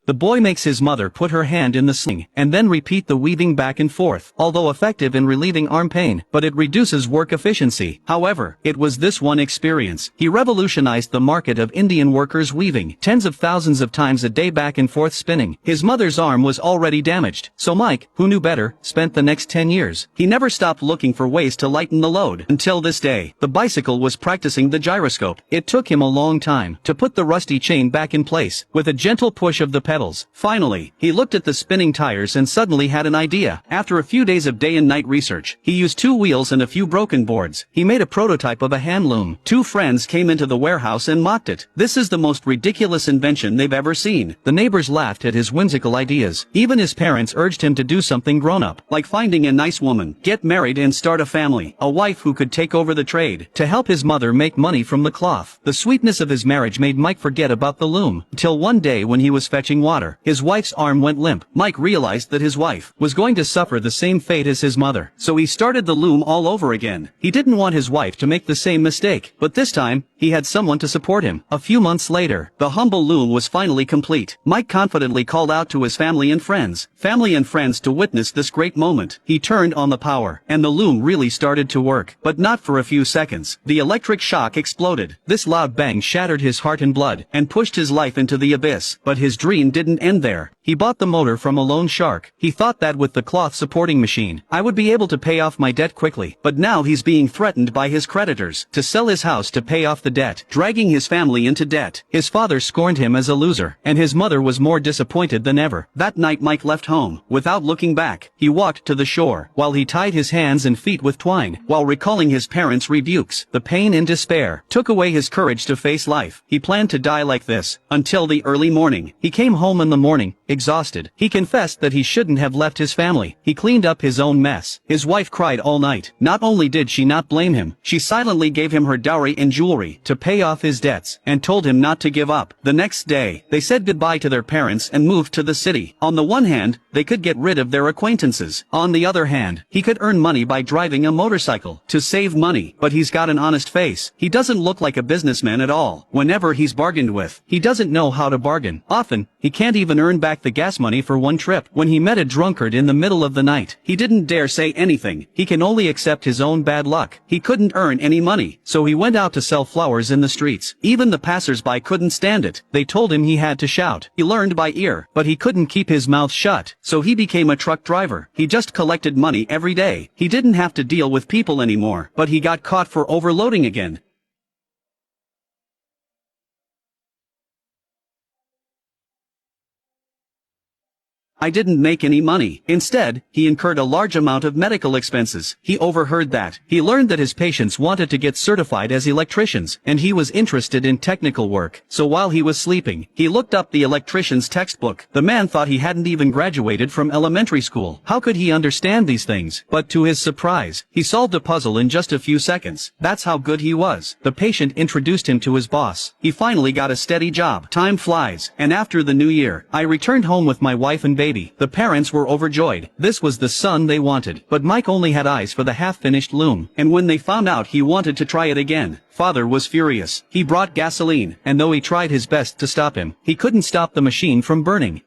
The boy makes his mother put her hand in the sling, and then repeat the weaving back and forth, although effective in relieving arm pain, but it reduces work efficiency. However, it was this one experience. He revolutionized the market of Indian workers weaving tens of thousands of times a day back and forth spinning. His mother's arm was already damaged, so Mike, who knew better, spent the next 10 years. He never stopped looking for ways to lighten the load. Until this day, the bicycle was practicing the gyroscope. It took him a long time to put the rusty chain back in place, with a gentle push of the pedals. Finally, he looked at the spinning tires and suddenly had an idea. After a few days of day and night research, he used 2 wheels and a few broken boards. He made a prototype of a hand loom. 2 friends came into the warehouse and mocked it. "This is the most ridiculous invention they've ever seen." The neighbors laughed at his whimsical ideas. Even his parents urged him to do something grown-up, like finding a nice woman, get married and start a family, a wife who could take over the trade, to help his mother make money from the cloth. The sweetness of his marriage made Mike forget about the loom, until one day when he was fetching water, his wife's arm went limp. Mike realized that his wife was going to suffer the same fate as his mother, so he started the loom all over again. He didn't want his wife to make the same mistake, but this time, he had someone to support him. A few months later, the humble loom was finally complete. Mike confidently called out to his family and friends to witness this great moment. He turned on the power, and the loom really started to work, but not for a few seconds. The electric shock exploded. This loud bang shattered his heart and blood, and pushed his life into the abyss. But his dream didn't end there. He bought the motor from a loan shark. He thought that with the cloth supporting machine, I would be able to pay off my debt quickly. But now he's being threatened by his creditors to sell his house to pay off the debt, dragging his family into debt. His father scorned him as a loser, and his mother was more disappointed than ever. That night Mike left home, without looking back. He walked to the shore, while he tied his hands and feet with twine, while recalling his parents' rebukes. The pain and despair took away his courage to face life. He planned to die like this, until the early morning. He came home in the morning, exhausted. He confessed that he shouldn't have left his family. He cleaned up his own mess. His wife cried all night. Not only did she not blame him, she silently gave him her dowry and jewelry to pay off his debts, and told him not to give up. The next day, they said goodbye to their parents and moved to the city. On the one hand, they could get rid of their acquaintances. On the other hand, he could earn money by driving a motorcycle to save money. But he's got an honest face. He doesn't look like a businessman at all. Whenever he's bargained with, he doesn't know how to bargain. Often, he can't even earn back the gas money for one trip. When he met a drunkard in the middle of the night, he didn't dare say anything. He can only accept his own bad luck. He couldn't earn any money, so he went out to sell flowers in the streets. Even the passers-by couldn't stand it. They told him he had to shout. He learned by ear, but he couldn't keep his mouth shut, so he became a truck driver. He just collected money every day. He didn't have to deal with people anymore, but he got caught for overloading again. I didn't make any money. Instead, he incurred a large amount of medical expenses. He overheard that. He learned that his patients wanted to get certified as electricians, and he was interested in technical work. So while he was sleeping, he looked up the electrician's textbook. The man thought he hadn't even graduated from elementary school. How could he understand these things? But to his surprise, he solved a puzzle in just a few seconds. That's how good he was. The patient introduced him to his boss. He finally got a steady job. Time flies, and after the new year, I returned home with my wife and baby. The parents were overjoyed. This was the son they wanted. But Mike only had eyes for the half-finished loom, and when they found out he wanted to try it again, Father was furious. He brought gasoline, and though he tried his best to stop him, he couldn't stop the machine from burning.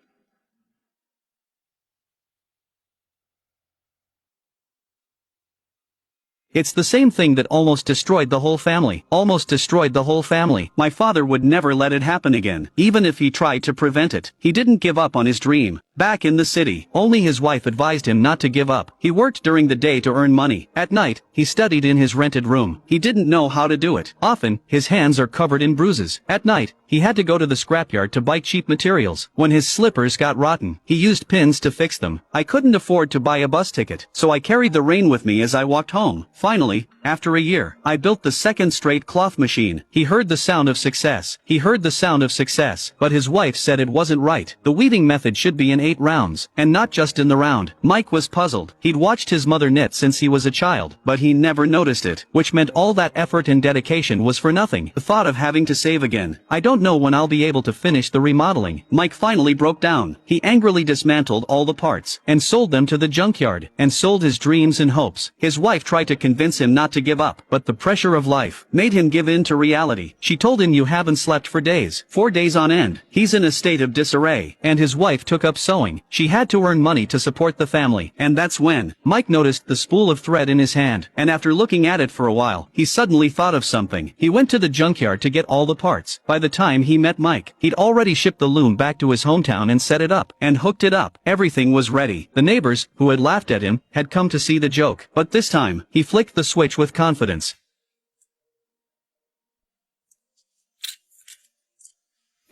It's the same thing that almost destroyed the whole family. Almost destroyed the whole family. My father would never let it happen again, even if he tried to prevent it. He didn't give up on his dream. Back in the city, only his wife advised him not to give up. He worked during the day to earn money. At night, he studied in his rented room. He didn't know how to do it. Often, his hands are covered in bruises. At night, he had to go to the scrapyard to buy cheap materials. When his slippers got rotten, he used pins to fix them. I couldn't afford to buy a bus ticket, so I carried the rain with me as I walked home. Finally, after a year, I built the second straight cloth machine. He heard the sound of success. He heard the sound of success, but his wife said it wasn't right. The weaving method should be in 8 rounds, and not just in the round. Mike was puzzled. He'd watched his mother knit since he was a child, but he never noticed it, which meant all that effort and dedication was for nothing. The thought of having to save again. I don't don't know when I'll be able to finish the remodeling. Mike finally broke down. He angrily dismantled all the parts, and sold them to the junkyard, and sold his dreams and hopes. His wife tried to convince him not to give up, but the pressure of life made him give in to reality. She told him, "You haven't slept for days, 4 days on end." He's in a state of disarray, and his wife took up sewing. She had to earn money to support the family, and that's when Mike noticed the spool of thread in his hand, and after looking at it for a while, he suddenly thought of something. He went to the junkyard to get all the parts. By the time he met Mike, he'd already shipped the loom back to his hometown and set it up, and hooked it up. Everything was ready. The neighbors, who had laughed at him, had come to see the joke, but this time, he flicked the switch with confidence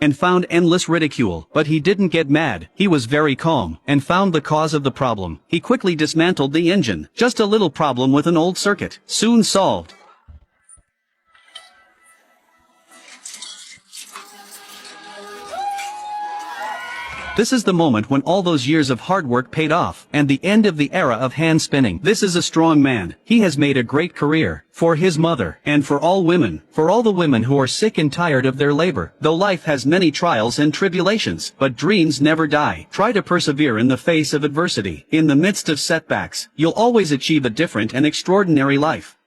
and found endless ridicule. But he didn't get mad. He was very calm, and found the cause of the problem. He quickly dismantled the engine. Just a little problem with an old circuit. Soon solved. This is the moment when all those years of hard work paid off, and the end of the era of hand spinning. This is a strong man. He has made a great career. For his mother, and for all women, for all the women who are sick and tired of their labor. Though life has many trials and tribulations, but dreams never die. Try to persevere in the face of adversity. In the midst of setbacks, you'll always achieve a different and extraordinary life.